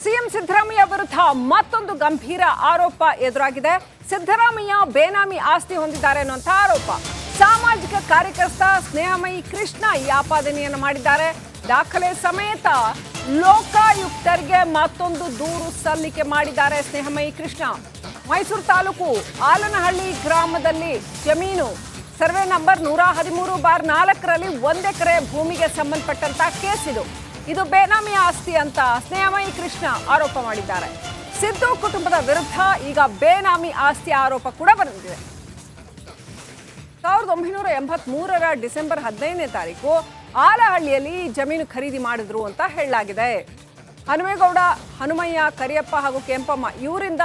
CM Siddaramaiah ವಿರುದ್ಧ ಮತ್ತೊಂದು ಗಂಭೀರ ಆರೋಪ ಎದುರಾಗಿದೆ. ಸಿದ್ದರಾಮಯ್ಯ ಬೇನಾಮಿ ಆಸ್ತಿ ಹೊಂದಿದ್ದಾರೆ ಅನ್ನುವಂಥ ಆರೋಪ. ಸಾಮಾಜಿಕ ಕಾರ್ಯಕರ್ತ ಸ್ನೇಹಮಯಿ ಕೃಷ್ಣ ಈ ಆಪಾದನೆಯನ್ನು ಮಾಡಿದ್ದಾರೆ. ದಾಖಲೆ ಸಮೇತ ಲೋಕಾಯುಕ್ತರಿಗೆ ಮತ್ತೊಂದು ದೂರು ಸಲ್ಲಿಕೆ ಮಾಡಿದ್ದಾರೆ ಸ್ನೇಹಮಯಿ ಕೃಷ್ಣ. ಮೈಸೂರು ತಾಲೂಕು ಆಲನಹಳ್ಳಿ ಗ್ರಾಮದಲ್ಲಿ ಜಮೀನು ಸರ್ವೆ ನಂಬರ್ 113/4ರಲ್ಲಿ 1 ಎಕರೆ ಭೂಮಿಗೆ ಸಂಬಂಧಪಟ್ಟಂತ ಕೇಸ್ ಇದು ಬೇನಾಮಿ ಆಸ್ತಿ ಅಂತ ಸ್ನೇಹಮಯಿ ಕೃಷ್ಣ ಆರೋಪ ಮಾಡಿದ್ದಾರೆ. ಸಿದ್ದು ಕುಟುಂಬದ ವಿರುದ್ಧ ಈಗ ಬೇನಾಮಿ ಆಸ್ತಿ ಆರೋಪ ಕೂಡ ಬಂದಿದೆ. 1983ರ ಡಿಸೆಂಬರ್ 15ನೇ ತಾರೀಕು ಆಲಹಳ್ಳಿಯಲ್ಲಿ ಜಮೀನು ಖರೀದಿ ಮಾಡಿದ್ರು ಅಂತ ಹೇಳಲಾಗಿದೆ. ಹನುಮೇಗೌಡ, ಹನುಮಯ್ಯ, ಕರಿಯಪ್ಪ ಹಾಗೂ ಕೆಂಪಮ್ಮ ಇವರಿಂದ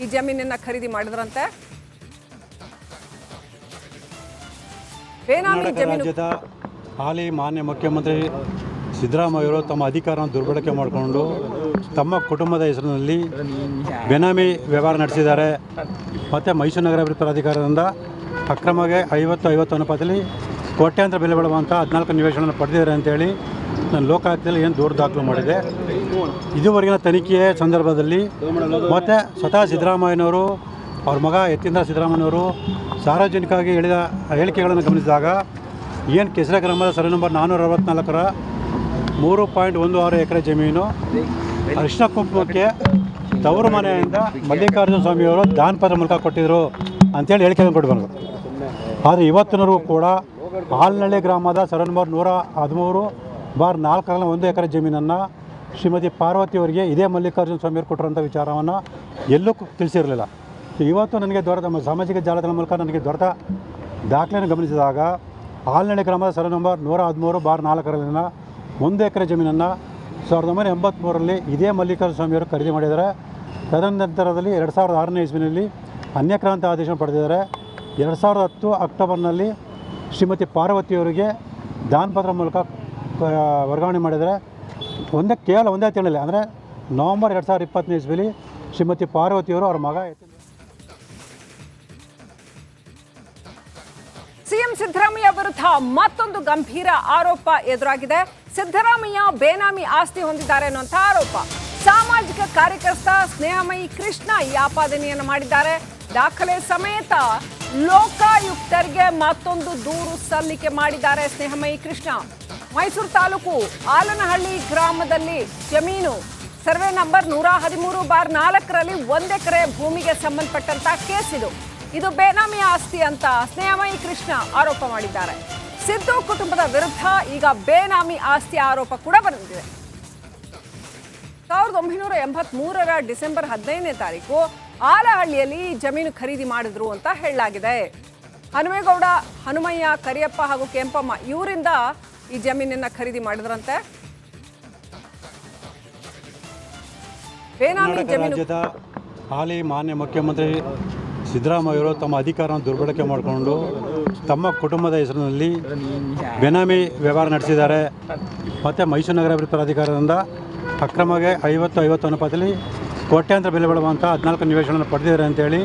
ಈ ಜಮೀನನ್ನ ಖರೀದಿ ಮಾಡಿದ್ರಂತೆ. ಬೇನಾಮಿ ಜಮೀನು ಹಾಲಿ ಮಾನ್ಯ ಮುಖ್ಯಮಂತ್ರಿ ಸಿದ್ದರಾಮಯ್ಯವರು ತಮ್ಮ ಅಧಿಕಾರವನ್ನು ದುರ್ಬಳಕೆ ಮಾಡಿಕೊಂಡು ತಮ್ಮ ಕುಟುಂಬದ ಹೆಸರಿನಲ್ಲಿ ಬೇನಾಮಿ ವ್ಯವಹಾರ ನಡೆಸಿದ್ದಾರೆ. ಮತ್ತು ಮೈಸೂರು ನಗರ ಅಭಿವೃದ್ಧಿ ಪ್ರಾಧಿಕಾರದಿಂದ ಅಕ್ರಮವಾಗಿ 50-50 ಅನುಪಾತದಲ್ಲಿ ಕೋಟ್ಯಾಂತರ ಬೆಲೆ ಬಾಳುವಂಥ 14 ನಿವೇಶನವನ್ನು ಪಡೆದಿದ್ದಾರೆ ಅಂತೇಳಿ ನಾನು ಲೋಕಾಯುಕ್ತದಲ್ಲಿ ಏನು ದೂರು ದಾಖಲು ಮಾಡಿದೆ. ಇದುವರೆಗಿನ ತನಿಖೆಯ ಸಂದರ್ಭದಲ್ಲಿ ಮತ್ತು ಸ್ವತಃ ಸಿದ್ದರಾಮಯ್ಯನವರು ಅವ್ರ ಮಗ ಯತೀಂದ್ರ ಸಿದ್ದರಾಮಯ್ಯನವರು ಸಾರ್ವಜನಿಕವಾಗಿ ಹೇಳಿದ ಹೇಳಿಕೆಗಳನ್ನು ಗಮನಿಸಿದಾಗ ಏನು ಕೆಸರೆ ಗ್ರಾಮದ ಸರ್ವೆ ನಂಬರ್ 464ರ 3.16 ಎಕರೆ ಜಮೀನು ಅರಿಶಿನ ಕುಂಕುಮಕ್ಕೆ ತವರು ಮನೆಯಿಂದ ಮಲ್ಲಿಕಾರ್ಜುನ ಸ್ವಾಮಿಯವರು ದಾನಪತ್ರ ಮೂಲಕ ಕೊಟ್ಟಿದ್ದರು ಅಂತೇಳಿ ಹೇಳಿಕೆಯನ್ನು ಕೊಟ್ಟು ಬಂದರು. ಆದರೆ ಇವತ್ತಿನವರೆಗೂ ಕೂಡ ಆಲನಹಳ್ಳಿ ಗ್ರಾಮದ ಸರ್ವೆ ನಂಬರ್ 113/4ರಲ್ಲಿ 1 ಎಕರೆ ಜಮೀನನ್ನು ಶ್ರೀಮತಿ ಪಾರ್ವತಿಯವರಿಗೆ ಇದೇ ಮಲ್ಲಿಕಾರ್ಜುನ ಸ್ವಾಮಿಯವರು ಕೊಟ್ಟಿರೋಂಥ ವಿಚಾರವನ್ನು ಎಲ್ಲೂ ತಿಳಿಸಿರಲಿಲ್ಲ. ಇವತ್ತು ನನಗೆ ದೊರೆತ ಸಾಮಾಜಿಕ ಜಾಲತಾಣ ಮೂಲಕ ನನಗೆ ದೊರೆತ ದಾಖಲೆಯನ್ನು ಗಮನಿಸಿದಾಗ ಆಲನಹಳ್ಳಿ ಗ್ರಾಮದ ಸರ್ವೆ ನಂಬರ್ 113/4ರಲ್ಲಿನ 1 ಎಕರೆ ಜಮೀನನ್ನು 1983ರಲ್ಲಿ ಇದೇ ಮಲ್ಲಿಕಾರ್ಜುನ ಸ್ವಾಮಿಯವರು ಖರೀದಿ ಮಾಡಿದ್ದಾರೆ. ತದನಂತರದಲ್ಲಿ 2006ನೇ ಇಸ್ವಿನಲ್ಲಿ ಅನ್ಯಕ್ರಾಂತ ಆದೇಶ ಪಡೆದಿದ್ದಾರೆ. 2010 ಅಕ್ಟೋಬರ್ನಲ್ಲಿ ಶ್ರೀಮತಿ ಪಾರ್ವತಿಯವರಿಗೆ ದಾನಪತ್ರ ಮೂಲಕ ವರ್ಗಾವಣೆ ಮಾಡಿದರೆ ಕೇವಲ ಒಂದೇ ತಿಂಗಳಲ್ಲಿ ಅಂದರೆ ನವೆಂಬರ್ 2020ನೇ ಇಸ್ವಿಲಿ ಶ್ರೀಮತಿ ಪಾರ್ವತಿಯವರು ಅವರ ಮಗ ಸಿಎಂ ಸಿದ್ದರಾಮಯ್ಯ ವಿರುದ್ಧ ಮತ್ತೊಂದು ಗಂಭೀರ ಆರೋಪ ಎದುರಾಗಿದೆ. ಸಿದ್ದರಾಮಯ್ಯ ಬೇನಾಮಿ ಆಸ್ತಿ ಹೊಂದಿದ್ದಾರೆ ಅನ್ನುವಂಥ ಆರೋಪ. ಸಾಮಾಜಿಕ ಕಾರ್ಯಕರ್ತ ಸ್ನೇಹಮಯಿ ಕೃಷ್ಣ ಈ ಆಪಾದನೆಯನ್ನು ಮಾಡಿದ್ದಾರೆ. ದಾಖಲೆ ಸಮೇತ ಲೋಕಾಯುಕ್ತರಿಗೆ ಮತ್ತೊಂದು ದೂರು ಸಲ್ಲಿಕೆ ಮಾಡಿದ್ದಾರೆ ಸ್ನೇಹಮಯಿ ಕೃಷ್ಣ. ಮೈಸೂರು ತಾಲೂಕು ಆಲನಹಳ್ಳಿ ಗ್ರಾಮದಲ್ಲಿ ಜಮೀನು ಸರ್ವೆ ನಂಬರ್ 113/4ರಲ್ಲಿ 1 ಎಕರೆ ಭೂಮಿಗೆ ಸಂಬಂಧಪಟ್ಟಂತ ಕೇಸ್ ಇದು ಬೇನಾಮಿ ಆಸ್ತಿ ಅಂತ ಸ್ನೇಹಮಯಿ ಕೃಷ್ಣ ಆರೋಪ ಮಾಡಿದ್ದಾರೆ. ಸಿದ್ದು ಕುಟುಂಬದ ವಿರುದ್ಧ ಈಗ ಬೇನಾಮಿ ಆಸ್ತಿ ಆರೋಪ ಕೂಡ ಬಂದಿದೆ. 1983ರ ಡಿಸೆಂಬರ್ 15ನೇ ತಾರೀಕು ಆಲಹಳ್ಳಿಯಲ್ಲಿ ಜಮೀನು ಖರೀದಿ ಮಾಡಿದ್ರು ಅಂತ ಹೇಳಲಾಗಿದೆ. ಹನುಮೇಗೌಡ, ಹನುಮಯ್ಯ, ಕರಿಯಪ್ಪ ಹಾಗೂ ಕೆಂಪಮ್ಮ ಇವರಿಂದ ಈ ಜಮೀನನ್ನ ಖರೀದಿ ಮಾಡಿದ್ರಂತೆ. ಬೇನಾಮಿ ಜಮೀನು ಹಾಲಿ ಮಾನ್ಯ ಮುಖ್ಯಮಂತ್ರಿ ಸಿದ್ದರಾಮಯ್ಯವರು ತಮ್ಮ ಅಧಿಕಾರವನ್ನು ದುರ್ಬಳಕೆ ಮಾಡಿಕೊಂಡು ತಮ್ಮ ಕುಟುಂಬದ ಹೆಸರಿನಲ್ಲಿ ಬೇನಾಮಿ ವ್ಯವಹಾರ ನಡೆಸಿದ್ದಾರೆ. ಮತ್ತು ಮೈಸೂರು ನಗರ ಅಭಿವೃದ್ಧಿ ಪ್ರಾಧಿಕಾರದಿಂದ ಅಕ್ರಮವಾಗಿ 50-50 ಅನುಪಾತದಲ್ಲಿ ಕೋಟ್ಯಾಂತರ ಬೆಲೆ ಬಾಳುವಂಥ 14 ನಿವೇಶನವನ್ನು ಪಡೆದಿದ್ದಾರೆ ಅಂತೇಳಿ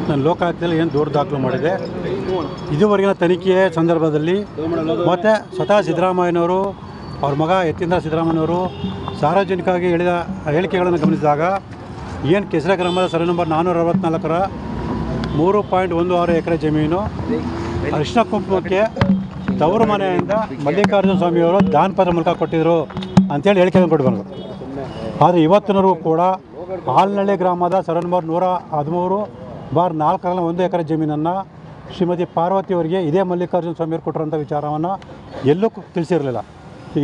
ನಾನು ಲೋಕಾಯುಕ್ತದಲ್ಲಿ ಏನು ದೂರು ದಾಖಲು ಮಾಡಿದೆ. ಇದುವರೆಗಿನ ತನಿಖೆಯ ಸಂದರ್ಭದಲ್ಲಿ ಮತ್ತು ಸ್ವತಃ ಸಿದ್ದರಾಮಯ್ಯನವರು ಅವ್ರ ಮಗ ಯತೀಂದ್ರ ಸಿದ್ದರಾಮಯ್ಯನವರು ಸಾರ್ವಜನಿಕವಾಗಿ ಹೇಳಿದ ಹೇಳಿಕೆಗಳನ್ನು ಗಮನಿಸಿದಾಗ ಏನು ಕೆಸರೆ ಗ್ರಾಮದ ಸರ್ವೆ ನಂಬರ್ 464ರ 3.16 ಎಕರೆ ಜಮೀನು ಅರಿಶಿನ ಕುಂಕುಮಕ್ಕೆ ತವರು ಮನೆಯಿಂದ ಮಲ್ಲಿಕಾರ್ಜುನ ಸ್ವಾಮಿಯವರು ದಾನಪತ್ರ ಮೂಲಕ ಕೊಟ್ಟಿದ್ದರು ಅಂತೇಳಿ ಹೇಳಿಕೆಯನ್ನು ಕೊಟ್ಟು ಬಂದರು. ಆದರೆ ಇವತ್ತಿನವರೆಗೂ ಕೂಡ ಆಲನಹಳ್ಳಿ ಗ್ರಾಮದ ಸರ್ವೆ ನಂಬರ್ 113/4ರಲ್ಲಿ 1 ಎಕರೆ ಜಮೀನನ್ನು ಶ್ರೀಮತಿ ಪಾರ್ವತಿಯವರಿಗೆ ಇದೇ ಮಲ್ಲಿಕಾರ್ಜುನ ಸ್ವಾಮಿಯವರು ಕೊಟ್ಟಿರೋಂಥ ವಿಚಾರವನ್ನು ಎಲ್ಲೂ ತಿಳಿಸಿರಲಿಲ್ಲ.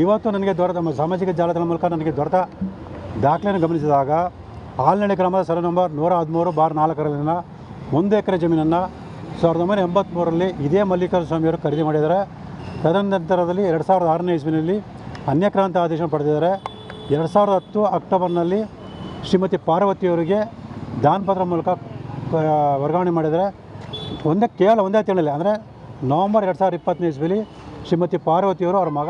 ಇವತ್ತು ನನಗೆ ದೊರೆತ ಸಾಮಾಜಿಕ ಜಾಲತಾಣ ಮೂಲಕ ನನಗೆ ದೊರೆತ ದಾಖಲೆಯನ್ನು ಗಮನಿಸಿದಾಗ ಆಲನಹಳ್ಳಿ ಗ್ರಾಮದ ಸರ್ವೆ ನಂಬರ್ 113/4ರಲ್ಲಿನ 1 ಎಕರೆ ಜಮೀನನ್ನು 1983ರಲ್ಲಿ ಇದೇ ಮಲ್ಲಿಕಾರ್ಜುನ ಸ್ವಾಮಿಯವರು ಖರೀದಿ ಮಾಡಿದ್ದಾರೆ. ತದನಂತರದಲ್ಲಿ 2006ನೇ ಇಸ್ವಿನಲ್ಲಿ ಅನ್ಯಕ್ರಾಂತ ಆದೇಶ ಪಡೆದಿದ್ದಾರೆ. 2010 ಅಕ್ಟೋಬರ್ನಲ್ಲಿ ಶ್ರೀಮತಿ ಪಾರ್ವತಿಯವರಿಗೆ ದಾನಪತ್ರ ಮೂಲಕ ವರ್ಗಾವಣೆ ಮಾಡಿದರೆ ಕೇವಲ ಒಂದೇ ತಿಂಗಳಲ್ಲಿ ಅಂದರೆ ನವೆಂಬರ್ 2020ನೇ ಇಸ್ವಿಲಿ ಶ್ರೀಮತಿ ಪಾರ್ವತಿಯವರು ಅವರ ಮಗ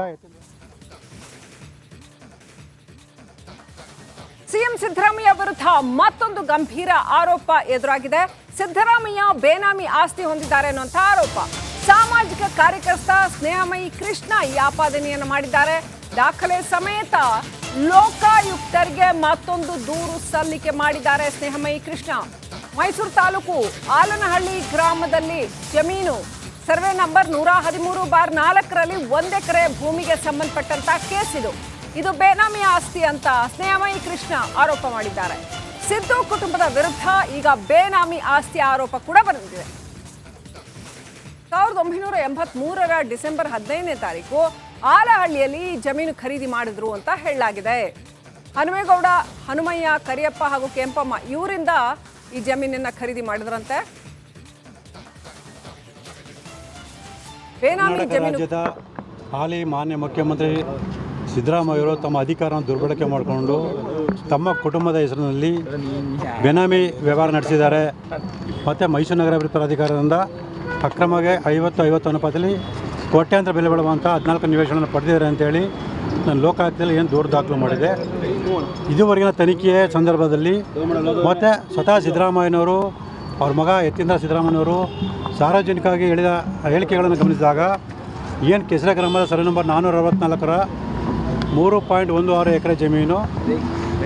ಸಿಎಂ ಸಿದ್ದರಾಮಯ್ಯ ವಿರುದ್ಧ ಮತ್ತೊಂದು ಗಂಭೀರ ಆರೋಪ ಎದುರಾಗಿದೆ. ಸಿದ್ದರಾಮಯ್ಯ ಬೇನಾಮಿ ಆಸ್ತಿ ಹೊಂದಿದ್ದಾರೆ ಅನ್ನುವಂಥ ಆರೋಪ. ಸಾಮಾಜಿಕ ಕಾರ್ಯಕರ್ತ ಸ್ನೇಹಮಯಿ ಕೃಷ್ಣ ಈ ಆಪಾದನೆಯನ್ನು ಮಾಡಿದ್ದಾರೆ. ದಾಖಲೆ ಸಮೇತ ಲೋಕಾಯುಕ್ತರಿಗೆ ಮತ್ತೊಂದು ದೂರು ಸಲ್ಲಿಕೆ ಮಾಡಿದ್ದಾರೆ ಸ್ನೇಹಮಯಿ ಕೃಷ್ಣ. ಮೈಸೂರು ತಾಲೂಕು ಆಲನಹಳ್ಳಿ ಗ್ರಾಮದಲ್ಲಿ ಜಮೀನು ಸರ್ವೆ ನಂಬರ್ 113/4ರಲ್ಲಿ 1 ಎಕರೆ ಭೂಮಿಗೆ ಸಂಬಂಧಪಟ್ಟಂತ ಕೇಸ್ ಇದು ಬೇನಾಮಿ ಆಸ್ತಿ ಅಂತ ಸ್ನೇಹಮಯಿ ಕೃಷ್ಣ ಆರೋಪ ಮಾಡಿದ್ದಾರೆ. ಸಿದ್ದು ಕುಟುಂಬದ ವಿರುದ್ಧ ಈಗ ಬೇನಾಮಿ ಆಸ್ತಿ ಆರೋಪ ಕೂಡ ಬಂದಿದೆ. 1983ರ ಡಿಸೆಂಬರ್ 15ನೇ ತಾರೀಕು ಆಲಹಳ್ಳಿಯಲ್ಲಿ ಜಮೀನು ಖರೀದಿ ಮಾಡಿದ್ರು ಅಂತ ಹೇಳಲಾಗಿದೆ. ಹನುಮೇಗೌಡ, ಹನುಮಯ್ಯ, ಕರಿಯಪ್ಪ ಹಾಗೂ ಕೆಂಪಮ್ಮ ಇವರಿಂದ ಈ ಜಮೀನನ್ನ ಖರೀದಿ ಮಾಡಿದ್ರಂತೆ. ಬೇನಾಮಿ ಜಮೀನು ರಾಜ್ಯದ ಹಾಲಿ ಮಾನ್ಯ ಮುಖ್ಯಮಂತ್ರಿ ಸಿದ್ದರಾಮಯ್ಯವರು ತಮ್ಮ ಅಧಿಕಾರವನ್ನು ದುರ್ಬಳಕೆ ಮಾಡಿಕೊಂಡು ತಮ್ಮ ಕುಟುಂಬದ ಹೆಸರಿನಲ್ಲಿ ಬೇನಾಮಿ ವ್ಯವಹಾರ ನಡೆಸಿದ್ದಾರೆ. ಮತ್ತು ಮೈಸೂರು ನಗರಾಭಿವೃದ್ಧಿ ಪ್ರಾಧಿಕಾರದಿಂದ ಅಕ್ರಮಗೆ 50-50 ಅನುಪಾತದಲ್ಲಿ ಕೋಟ್ಯಾಂತರ ಬೆಲೆ ಬಾಳುವಂಥ 14 ನಿವೇಶನವನ್ನು ಪಡೆದಿದ್ದಾರೆ ಅಂತೇಳಿ ನಾನು ಲೋಕಾಯುಕ್ತದಲ್ಲಿ ಏನು ದೂರು ದಾಖಲು ಮಾಡಿದೆ. ಇದುವರೆಗಿನ ತನಿಖೆಯ ಸಂದರ್ಭದಲ್ಲಿ ಮತ್ತು ಸ್ವತಃ ಸಿದ್ದರಾಮಯ್ಯನವರು, ಅವ್ರ ಮಗ ಯತೀಂದ್ರ ಸಿದ್ದರಾಮಯ್ಯನವರು ಸಾರ್ವಜನಿಕವಾಗಿ ಹೇಳಿದ ಹೇಳಿಕೆಗಳನ್ನು ಗಮನಿಸಿದಾಗ ಏನು ಕೆಸರೆ ಗ್ರಾಮದ ಸರ್ವೆ ನಂಬರ್ 464ರ 3.16 ಎಕರೆ ಜಮೀನು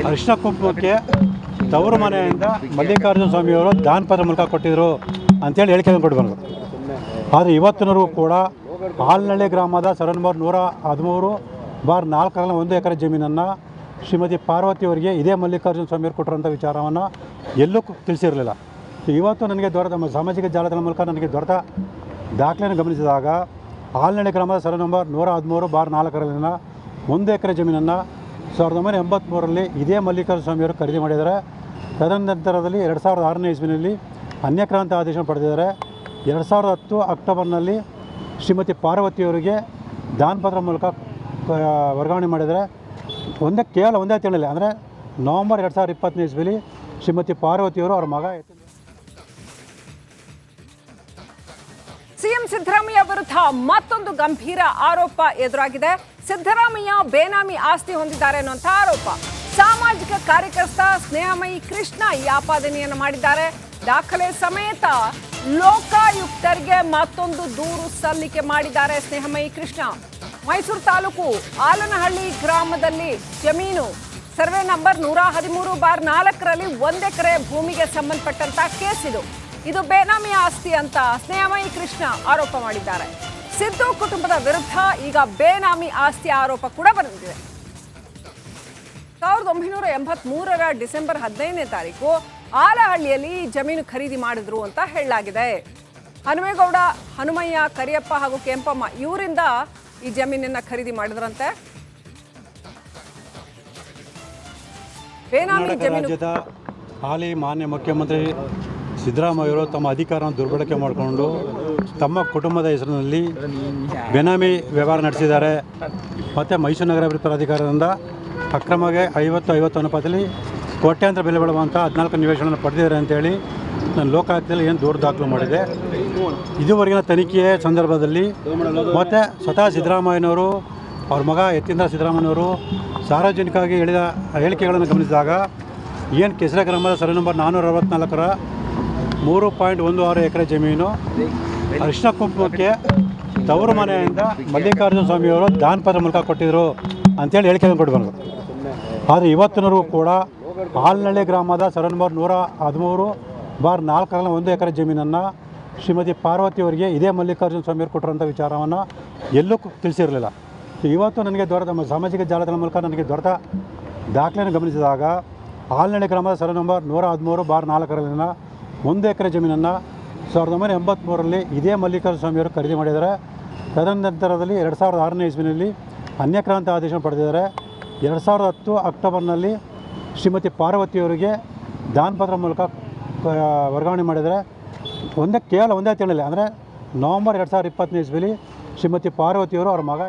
ಅರಿಶಿನ ಕುಂಕುಮಕ್ಕೆ ತವರು ಮನೆಯಿಂದ ಮಲ್ಲಿಕಾರ್ಜುನ ಸ್ವಾಮಿಯವರು ದಾನಪತ್ರ ಮೂಲಕ ಕೊಟ್ಟಿದ್ದರು ಅಂತೇಳಿ ಹೇಳಿಕೆಯನ್ನು ಕೊಟ್ಟು ಬಂದರು. ಆದರೆ ಇವತ್ತಿನವರೆಗೂ ಕೂಡ ಆಲನಹಳ್ಳಿ ಗ್ರಾಮದ ಸರ್ವೆ ನಂಬರ್ 113/4ರಲ್ಲಿ 1 ಎಕರೆ ಜಮೀನನ್ನು ಶ್ರೀಮತಿ ಪಾರ್ವತಿಯವರಿಗೆ ಇದೇ ಮಲ್ಲಿಕಾರ್ಜುನ ಸ್ವಾಮಿಯವರು ಕೊಟ್ಟಿರೋಂಥ ವಿಚಾರವನ್ನು ಎಲ್ಲೂ ತಿಳಿಸಿರಲಿಲ್ಲ. ಇವತ್ತು ನನಗೆ ದೊರೆತ ಸಾಮಾಜಿಕ ಜಾಲತಾಣ ಮೂಲಕ ನನಗೆ ದೊರೆತ ದಾಖಲೆಯನ್ನು ಗಮನಿಸಿದಾಗ ಆಲನಹಳ್ಳಿ ಗ್ರಾಮದ ಸರ್ವೆ ನಂಬರ್ 113/4ರಲ್ಲಿನ 1 ಎಕರೆ ಜಮೀನನ್ನು 1983ರಲ್ಲಿ ಇದೇ ಮಲ್ಲಿಕಾರ್ಜುನ ಸ್ವಾಮಿಯವರು ಖರೀದಿ ಮಾಡಿದ್ದಾರೆ. ತದನಂತರದಲ್ಲಿ 2006ನೇ ಇಸ್ವಿನಲ್ಲಿ ಅನ್ಯಕ್ರಾಂತ ಆದೇಶ ಪಡೆದಿದ್ದಾರೆ. 2010 ಅಕ್ಟೋಬರ್ನಲ್ಲಿ ಶ್ರೀಮತಿ ಪಾರ್ವತಿಯವರಿಗೆ ದಾನಪತ್ರ ಮೂಲಕ ವರ್ಗಾವಣೆ ಮಾಡಿದರೆ ಕೇವಲ ಒಂದೇ ತಿಂಗಳಲ್ಲಿ ಅಂದರೆ ನವೆಂಬರ್ 2020ನೇ ಇಸ್ವಿಲಿ ಶ್ರೀಮತಿ ಪಾರ್ವತಿಯವರು ಅವರ ಮಗ ಸಿಎಂ ಸಿದ್ದರಾಮಯ್ಯ ವಿರುದ್ಧ ಮತ್ತೊಂದು ಗಂಭೀರ ಆರೋಪ ಎದುರಾಗಿದೆ. ಸಿದ್ದರಾಮಯ್ಯ ಬೇನಾಮಿ ಆಸ್ತಿ ಹೊಂದಿದ್ದಾರೆ ಅನ್ನುವಂಥ ಆರೋಪ. ಸಾಮಾಜಿಕ ಕಾರ್ಯಕರ್ತ ಸ್ನೇಹಮಯಿ ಕೃಷ್ಣ ಈ ಆಪಾದನೆಯನ್ನು ಮಾಡಿದ್ದಾರೆ. ದಾಖಲೆ ಸಮೇತ ಲೋಕಾಯುಕ್ತರಿಗೆ ಮತ್ತೊಂದು ದೂರು ಸಲ್ಲಿಕೆ ಮಾಡಿದ್ದಾರೆ ಸ್ನೇಹಮಯಿ ಕೃಷ್ಣ. ಮೈಸೂರು ತಾಲೂಕು ಆಲನಹಳ್ಳಿ ಗ್ರಾಮದಲ್ಲಿ ಜಮೀನು ಸರ್ವೆ ನಂಬರ್ 113/4ರಲ್ಲಿ 1 ಎಕರೆ ಭೂಮಿಗೆ ಸಂಬಂಧಪಟ್ಟಂತ ಕೇಸ್ ಇದು ಬೇನಾಮಿ ಆಸ್ತಿ ಅಂತ ಸ್ನೇಹಮಯಿ ಕೃಷ್ಣ ಆರೋಪ ಮಾಡಿದ್ದಾರೆ. ಸಿದ್ದು ಕುಟುಂಬದ ವಿರುದ್ಧ ಈಗ ಬೇನಾಮಿ ಆಸ್ತಿ ಆರೋಪ ಕೂಡ ಬಂದಿದೆ. 1983ರ ಡಿಸೆಂಬರ್ 15ನೇ ತಾರೀಕು ಆಲಹಳ್ಳಿಯಲ್ಲಿ ಜಮೀನು ಖರೀದಿ ಮಾಡಿದ್ರು ಅಂತ ಹೇಳಲಾಗಿದೆ. ಹನುಮೇಗೌಡ, ಹನುಮಯ್ಯ, ಕರಿಯಪ್ಪ ಹಾಗೂ ಕೆಂಪಮ್ಮ ಇವರಿಂದ ಈ ಜಮೀನನ್ನ ಖರೀದಿ ಮಾಡಿದ್ರಂತೆ. ಬೇನಾಮಿ ಜಮೀನು ರಾಜ್ಯದ ಹಾಲಿ ಮಾನ್ಯ ಮುಖ್ಯಮಂತ್ರಿ ಸಿದ್ದರಾಮಯ್ಯವರು ತಮ್ಮ ಅಧಿಕಾರವನ್ನು ದುರ್ಬಳಕೆ ಮಾಡಿಕೊಂಡು ತಮ್ಮ ಕುಟುಂಬದ ಹೆಸರಿನಲ್ಲಿ ಬೇನಾಮಿ ವ್ಯವಹಾರ ನಡೆಸಿದ್ದಾರೆ. ಮತ್ತು ಮೈಸೂರು ನಗರಾಭಿವೃದ್ಧಿ ಪ್ರಾಧಿಕಾರದಿಂದ ಅಕ್ರಮಗೆ 50-50 ಅನುಪಾತದಲ್ಲಿ ಕೋಟ್ಯಾಂತರ ಬೆಲೆ ಬಾಳುವಂಥ 14 ನಿವೇಶನವನ್ನು ಪಡೆದಿದ್ದಾರೆ ಅಂತೇಳಿ ನಾನು ಲೋಕಾಯುಕ್ತದಲ್ಲಿ ಏನು ದೂರು ದಾಖಲು ಮಾಡಿದೆ. ಇದುವರೆಗಿನ ತನಿಖೆಯ ಸಂದರ್ಭದಲ್ಲಿ ಮತ್ತು ಸ್ವತಃ ಸಿದ್ದರಾಮಯ್ಯನವರು, ಅವ್ರ ಮಗ ಯತೀಂದ್ರ ಸಿದ್ದರಾಮಯ್ಯನವರು ಸಾರ್ವಜನಿಕವಾಗಿ ಹೇಳಿದ ಹೇಳಿಕೆಗಳನ್ನು ಗಮನಿಸಿದಾಗ ಏನು ಕೆಸರೆ ಗ್ರಾಮದ ಸರ್ವೆ ನಂಬರ್ 464ರ 3.16 ಎಕರೆ ಜಮೀನು ಅರಿಶಿನ ಕುಂಕುಮಕ್ಕೆ ತವರು ಮನೆಯಿಂದ ಮಲ್ಲಿಕಾರ್ಜುನ ಸ್ವಾಮಿಯವರು ದಾನಪತ್ರ ಮೂಲಕ ಕೊಟ್ಟಿದ್ದರು ಅಂತೇಳಿ ಹೇಳಿಕೆಯನ್ನು ಕೊಟ್ಟು ಬಂದರು. ಆದರೆ ಇವತ್ತಿನವರೆಗೂ ಕೂಡ ಆಲನಹಳ್ಳಿ ಗ್ರಾಮದ ಸರ್ವೆ ನಂಬರ್ 113/4ರಲ್ಲಿ 1 ಎಕರೆ ಜಮೀನನ್ನು ಶ್ರೀಮತಿ ಪಾರ್ವತಿಯವರಿಗೆ ಇದೇ ಮಲ್ಲಿಕಾರ್ಜುನ ಸ್ವಾಮಿಯವರು ಕೊಟ್ಟಿರೋಂಥ ವಿಚಾರವನ್ನು ಎಲ್ಲೂ ತಿಳಿಸಿರಲಿಲ್ಲ. ಇವತ್ತು ನನಗೆ ದೊರೆತ ಸಾಮಾಜಿಕ ಜಾಲತಾಣ ಮೂಲಕ ನನಗೆ ದೊರೆತ ದಾಖಲೆಯನ್ನು ಗಮನಿಸಿದಾಗ ಆಲನಹಳ್ಳಿ ಗ್ರಾಮದ ಸರ್ವೆ ನಂಬರ್ 113/4ರಲ್ಲಿನ 1 ಎಕರೆ ಜಮೀನನ್ನು 1983ರಲ್ಲಿ ಇದೇ ಮಲ್ಲಿಕಾರ್ಜುನ ಸ್ವಾಮಿಯವರು ಖರೀದಿ ಮಾಡಿದ್ದಾರೆ. ತದನಂತರದಲ್ಲಿ 2006ನೇ ಇಸ್ವಿನಲ್ಲಿ ಅನ್ಯಕ್ರಾಂತ ಆದೇಶ ಪಡೆದಿದ್ದಾರೆ. 2010 ಅಕ್ಟೋಬರ್ನಲ್ಲಿ ಶ್ರೀಮತಿ ಪಾರ್ವತಿಯವರಿಗೆ ದಾನಪತ್ರ ಮೂಲಕ ವರ್ಗಾವಣೆ ಮಾಡಿದರೆ ಕೇವಲ ಒಂದೇ ತಿಂಗಳಲ್ಲಿ ಅಂದರೆ ನವೆಂಬರ್ 2020ನೇ ಇಸ್ವಿಲಿ ಶ್ರೀಮತಿ ಪಾರ್ವತಿಯವರು ಅವರ ಮಗ